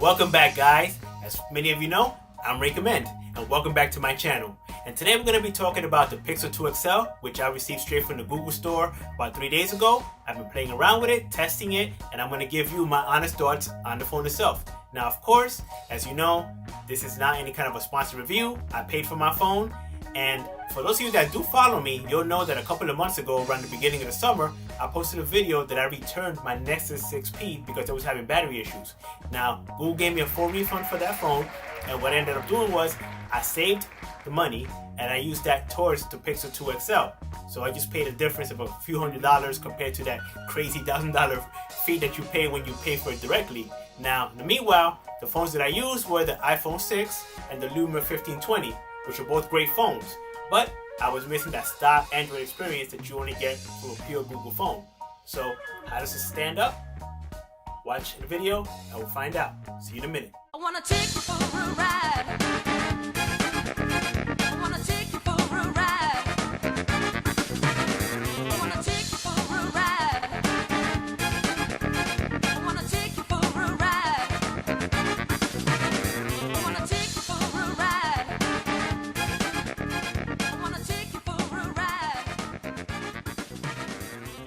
Welcome back, guys. As many of you know, I'm Recommend, and welcome back to my channel. And today we're going to be talking about the Pixel 2 XL, which I received straight from the Google store about 3 days ago. I've been playing around with it, testing it, and I'm going to give you my honest thoughts on the phone itself. Now, of course, as you know, this is not any kind of a sponsored review. I paid for my phone, and for those of you that do follow me, you'll know that a couple of months ago, around the beginning of the summer, I posted a video that I returned my Nexus 6P because it was having battery issues. Now, Google gave me a full refund for that phone, and what I ended up doing was I saved the money and I used that towards the Pixel 2 XL. So I just paid a difference of a few $100s compared to that crazy $1,000 fee that you pay when you pay for it directly. Now, in the meanwhile, the phones that I used were the iPhone 6 and the Lumia 1520, which are both great phones. But I was missing that stock Android experience that you only get from a pure Google phone. So, how does it stand up? Watch the video and we'll find out. See you in a minute. I wanna take you for a ride. I wanna take you for a ride. I wanna take you for a ride. I wanna take you for a ride. I wanna take you for a ride. I wanna take you for a ride.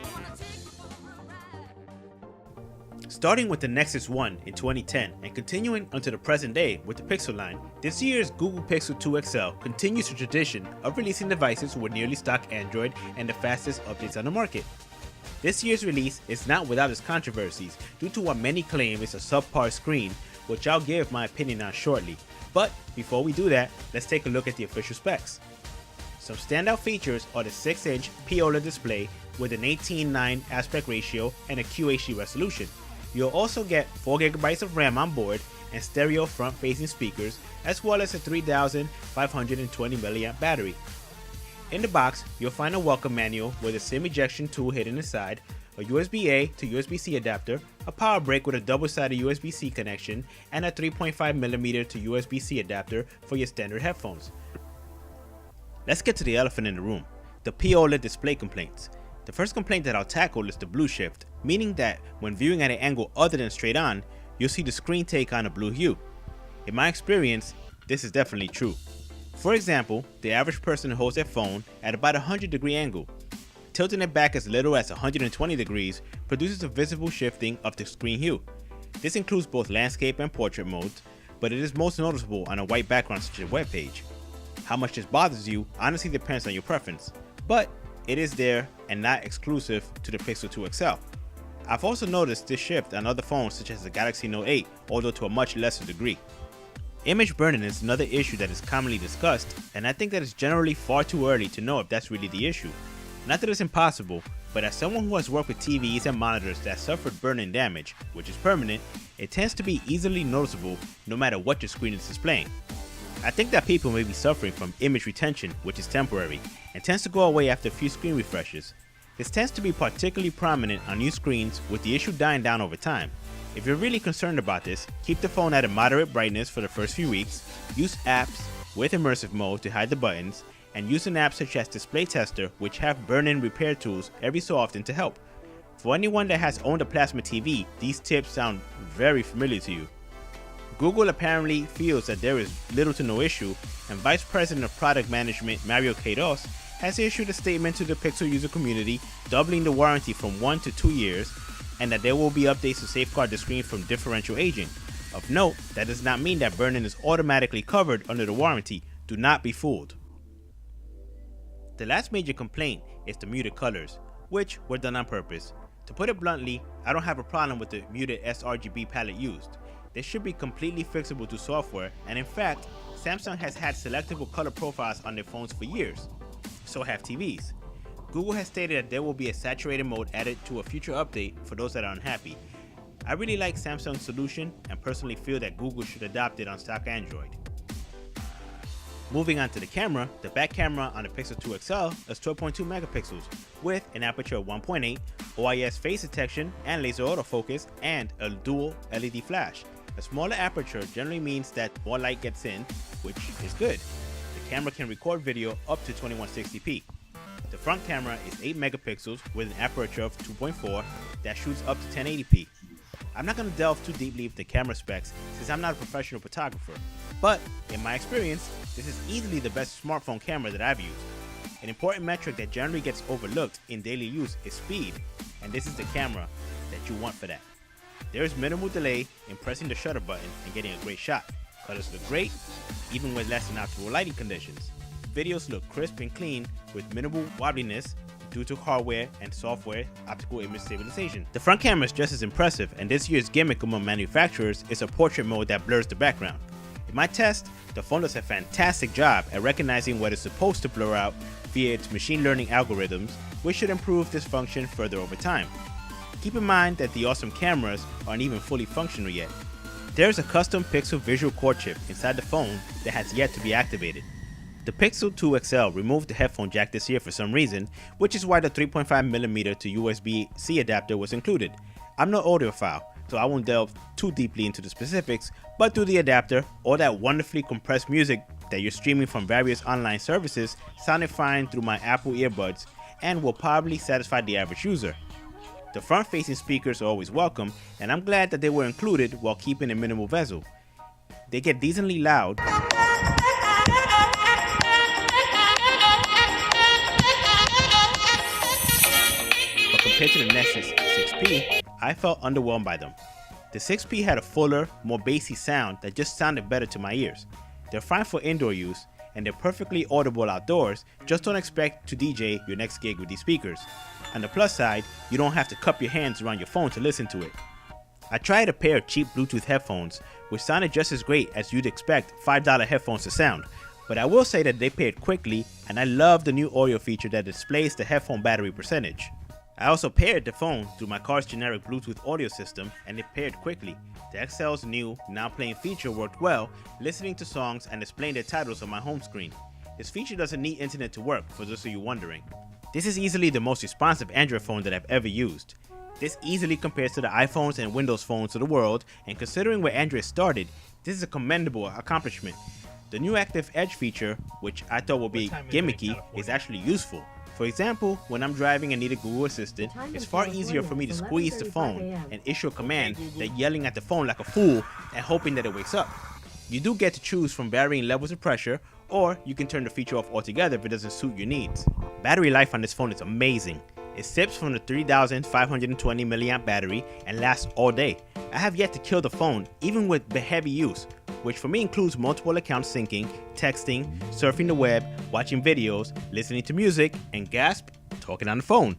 I wanna take you for a ride. Starting with the Nexus 1 in 2010 and continuing until the present day with the Pixel line, this year's Google Pixel 2 XL continues the tradition of releasing devices with nearly stock Android and the fastest updates on the market. This year's release is not without its controversies due to what many claim is a subpar screen, which I'll give my opinion on shortly. But before we do that, let's take a look at the official specs. Some standout features are the 6-inch POLED display with an 18:9 aspect ratio and a QHD resolution. You'll also get 4GB of RAM on board and stereo front-facing speakers, as well as a 3,520 mAh battery. In the box, you'll find a welcome manual with a SIM ejection tool hidden inside, a USB-A to USB-C adapter, a power brick with a double-sided USB-C connection, and a 3.5mm to USB-C adapter for your standard headphones. Let's get to the elephant in the room, the POLED display complaints. The first complaint that I'll tackle is the blue shift, meaning that when viewing at an angle other than straight on, you'll see the screen take on a blue hue. In my experience, this is definitely true. For example, the average person holds their phone at about a 100-degree angle. Tilting it back as little as 120 degrees produces a visible shifting of the screen hue. This includes both landscape and portrait modes, but it is most noticeable on a white background such as a web page. How much this bothers you honestly depends on your preference, but it is there and not exclusive to the Pixel 2 XL. I've also noticed this shift on other phones such as the Galaxy Note 8, although to a much lesser degree. Image burn-in is another issue that is commonly discussed, and I think that it's generally far too early to know if that's really the issue. Not that it's impossible, but as someone who has worked with TVs and monitors that suffered burn-in damage, which is permanent, it tends to be easily noticeable no matter what your screen is displaying. I think that people may be suffering from image retention, which is temporary, and tends to go away after a few screen refreshes. This tends to be particularly prominent on new screens, with the issue dying down over time. If you're really concerned about this, keep the phone at a moderate brightness for the first few weeks, use apps with immersive mode to hide the buttons, and use an app such as Display Tester, which have burn-in repair tools every so often to help. For anyone that has owned a plasma TV, these tips sound very familiar to you. Google apparently feels that there is little to no issue, and Vice President of Product Management Mario Queiroz has issued a statement to the Pixel user community doubling the warranty from 1 to 2 years, and that there will be updates to safeguard the screen from differential aging. Of note, that does not mean that burn-in is automatically covered under the warranty. Do not be fooled. The last major complaint is the muted colors, which were done on purpose. To put it bluntly, I don't have a problem with the muted sRGB palette used. This should be completely fixable to software, and in fact, Samsung has had selectable color profiles on their phones for years. So have TVs. Google has stated that there will be a saturated mode added to a future update for those that are unhappy. I really like Samsung's solution and personally feel that Google should adopt it on stock Android. Moving on to the camera, the back camera on the Pixel 2 XL is 12.2 megapixels with an aperture of 1.8, OIS face detection and laser autofocus, and a dual LED flash. A smaller aperture generally means that more light gets in, which is good. The camera can record video up to 2160p. The front camera is 8 megapixels with an aperture of 2.4 that shoots up to 1080p. I'm not going to delve too deeply into the camera specs since I'm not a professional photographer, but in my experience, this is easily the best smartphone camera that I've used. An important metric that generally gets overlooked in daily use is speed, and this is the camera that you want for that. There is minimal delay in pressing the shutter button and getting a great shot. Colors look great, even with less than optimal lighting conditions. Videos look crisp and clean with minimal wobbliness due to hardware and software optical image stabilization. The front camera is just as impressive, and this year's gimmick among manufacturers is a portrait mode that blurs the background. In my test, the phone does a fantastic job at recognizing what is supposed to blur out via its machine learning algorithms, which should improve this function further over time. Keep in mind that the awesome cameras aren't even fully functional yet. There is a custom Pixel visual core chip inside the phone that has yet to be activated. The Pixel 2 XL removed the headphone jack this year for some reason, which is why the 3.5mm to USB-C adapter was included. I'm no audiophile, so I won't delve too deeply into the specifics, but through the adapter, all that wonderfully compressed music that you're streaming from various online services sounded fine through my Apple earbuds and will probably satisfy the average user. The front-facing speakers are always welcome, and I'm glad that they were included while keeping a minimal bezel. They get decently loud, but compared to the Nexus 6P, I felt underwhelmed by them. The 6P had a fuller, more bassy sound that just sounded better to my ears. They're fine for indoor use, and they're perfectly audible outdoors. Just don't expect to DJ your next gig with these speakers. On the plus side, you don't have to cup your hands around your phone to listen to it. I tried a pair of cheap Bluetooth headphones, which sounded just as great as you'd expect $5 headphones to sound, but I will say that they paired quickly, and I love the new audio feature that displays the headphone battery percentage. I also paired the phone through my car's generic Bluetooth audio system, and it paired quickly. The XL's new Now Playing feature worked well, listening to songs and displaying their titles on my home screen. This feature doesn't need internet to work, for those of you wondering. This is easily the most responsive Android phone that I've ever used. This easily compares to the iPhones and Windows phones of the world, and considering where Android started, this is a commendable accomplishment. The new Active Edge feature, which I thought would be gimmicky, is actually useful. For example, when I'm driving and need a Google Assistant, it's far easier for me to squeeze the phone and issue a command than yelling at the phone like a fool and hoping that it wakes up. You do get to choose from varying levels of pressure, or you can turn the feature off altogether if it doesn't suit your needs. Battery life on this phone is amazing. It sips from the 3520 mAh battery and lasts all day. I have yet to kill the phone, even with the heavy use, which for me includes multiple accounts syncing, texting, surfing the web, watching videos, listening to music, and gasp, talking on the phone.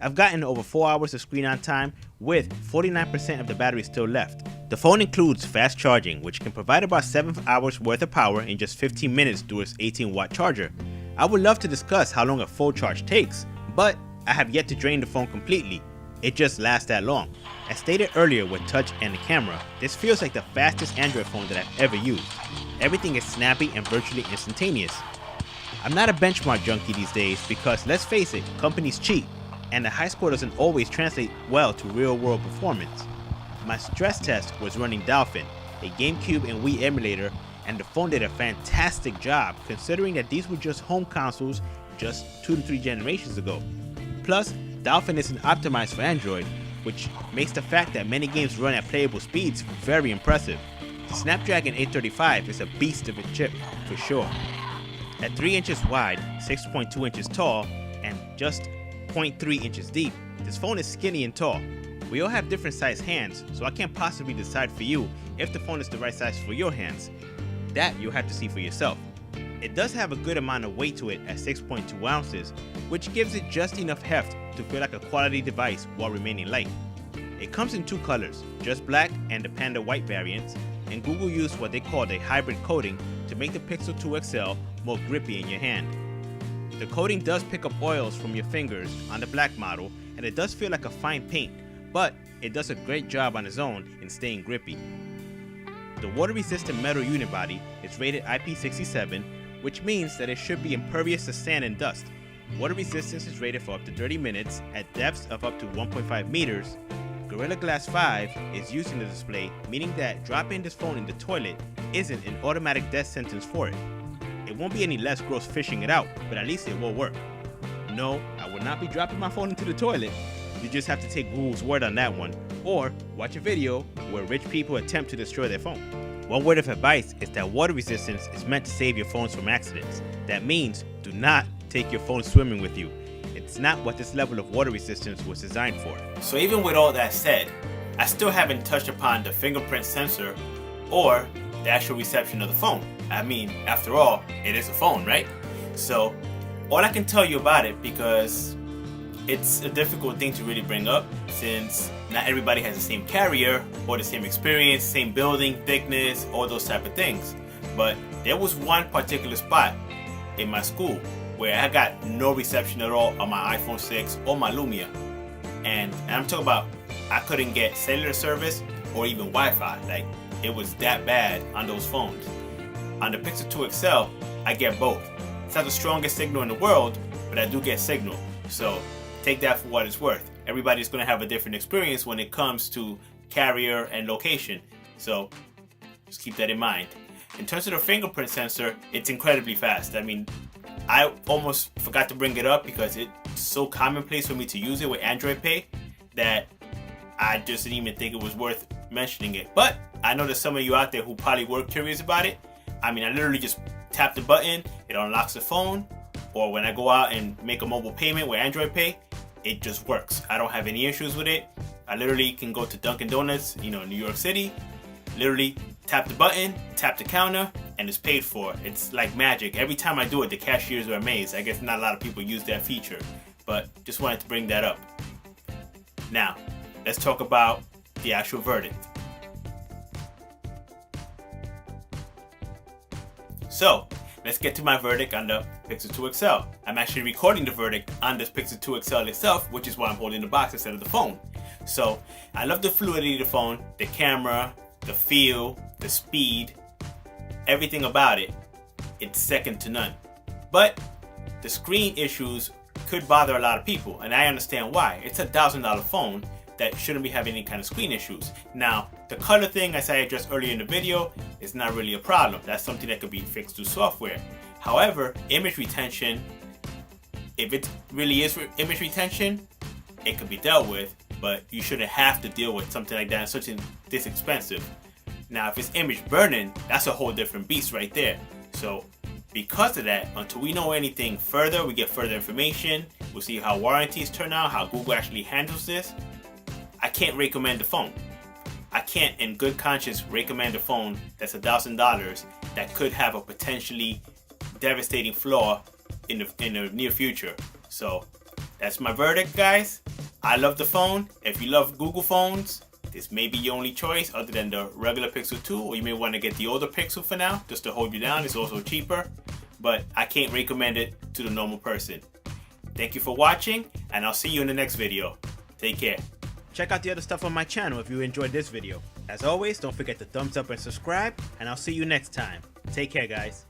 I've gotten over 4 hours of screen on time with 49% of the battery still left. The phone includes fast charging, which can provide about 7 hours worth of power in just 15 minutes through its 18-watt charger. I would love to discuss how long a full charge takes, but I have yet to drain the phone completely. It just lasts that long. As stated earlier with touch and the camera, this feels like the fastest Android phone that I've ever used. Everything is snappy and virtually instantaneous. I'm not a benchmark junkie these days because, let's face it, companies cheat, and the high score doesn't always translate well to real-world performance. My stress test was running Dolphin, a GameCube and Wii emulator, and the phone did a fantastic job considering that these were just home consoles just 2 to 3 generations ago. Plus, Dolphin isn't optimized for Android, which makes the fact that many games run at playable speeds very impressive. The Snapdragon 835 is a beast of a chip for sure. At 3 inches wide, 6.2 inches tall, and just 0.3 inches deep, this phone is skinny and tall. We all have different sized hands, so I can't possibly decide for you if the phone is the right size for your hands. That you'll have to see for yourself. It does have a good amount of weight to it at 6.2 ounces, which gives it just enough heft to feel like a quality device while remaining light. It comes in 2 colors, just black and the Panda white variants, and Google used what they called a hybrid coating to make the Pixel 2 XL more grippy in your hand. The coating does pick up oils from your fingers on the black model, and it does feel like a fine paint, but it does a great job on its own in staying grippy. The water-resistant metal unibody is rated IP67, which means that it should be impervious to sand and dust. Water resistance is rated for up to 30 minutes at depths of up to 1.5 meters. Gorilla Glass 5 is used in the display, meaning that dropping this phone in the toilet isn't an automatic death sentence for it. It won't be any less gross fishing it out, but at least it will work. No, I will not be dropping my phone into the toilet. You just have to take Google's word on that one, or watch a video where rich people attempt to destroy their phone. One word of advice is that water resistance is meant to save your phones from accidents. That means do not take your phone swimming with you. It's not what this level of water resistance was designed for. So even with all that said, I still haven't touched upon the fingerprint sensor or the actual reception of the phone. I mean, after all, it is a phone, right? So all I can tell you about it, because it's a difficult thing to really bring up since not everybody has the same carrier or the same experience, same building, thickness, all those type of things. But there was one particular spot in my school where I got no reception at all on my iPhone 6 or my Lumia. And I'm talking about I couldn't get cellular service or even Wi-Fi. Like, it was that bad on those phones. On the Pixel 2 XL, I get both. It's not the strongest signal in the world, but I do get signal. So take that for what it's worth. Everybody's going to have a different experience when it comes to carrier and location. So just keep that in mind. In terms of the fingerprint sensor, it's incredibly fast. I mean, I almost forgot to bring it up because it's so commonplace for me to use it with Android Pay that I just didn't even think it was worth mentioning it. But I know there's some of you out there who probably were curious about it. I mean, I literally just tap the button, it unlocks the phone, or when I go out and make a mobile payment with Android Pay, it just works. I don't have any issues with it. I literally can go to Dunkin' Donuts, New York City, literally tap the button, tap the counter, and it's paid for. It's like magic. Every time I do it, the cashiers are amazed. I guess not a lot of people use that feature, but just wanted to bring that up. Now, let's talk about the actual verdict. So, let's get to my verdict on the Pixel 2 XL. I'm actually recording the verdict on this Pixel 2 XL itself, which is why I'm holding the box instead of the phone. So, I love the fluidity of the phone, the camera, the feel, the speed, everything about it. It's second to none. But the screen issues could bother a lot of people, and I understand why. It's a $1,000 phone that shouldn't be having any kind of screen issues. Now, the color thing, as I addressed earlier in the video, is not really a problem. That's something that could be fixed through software. However, image retention, if it really is image retention, it could be dealt with, but you shouldn't have to deal with something like that, something this expensive. Now, if it's image burning, that's a whole different beast right there. So, because of that, until we know anything further, we get further information, we'll see how warranties turn out, how Google actually handles this, I can't recommend the phone. I can't in good conscience recommend a phone that's $1,000 that could have a potentially devastating flaw in the near future. So that's my verdict, guys. I love the phone. If you love Google phones, this may be your only choice other than the regular Pixel 2, or you may want to get the older Pixel for now just to hold you down. It's also cheaper, but I can't recommend it to the normal person. Thank you for watching, and I'll see you in the next video. Take care. Check out the other stuff on my channel if you enjoyed this video. As always, don't forget to thumbs up and subscribe, and I'll see you next time. Take care, guys.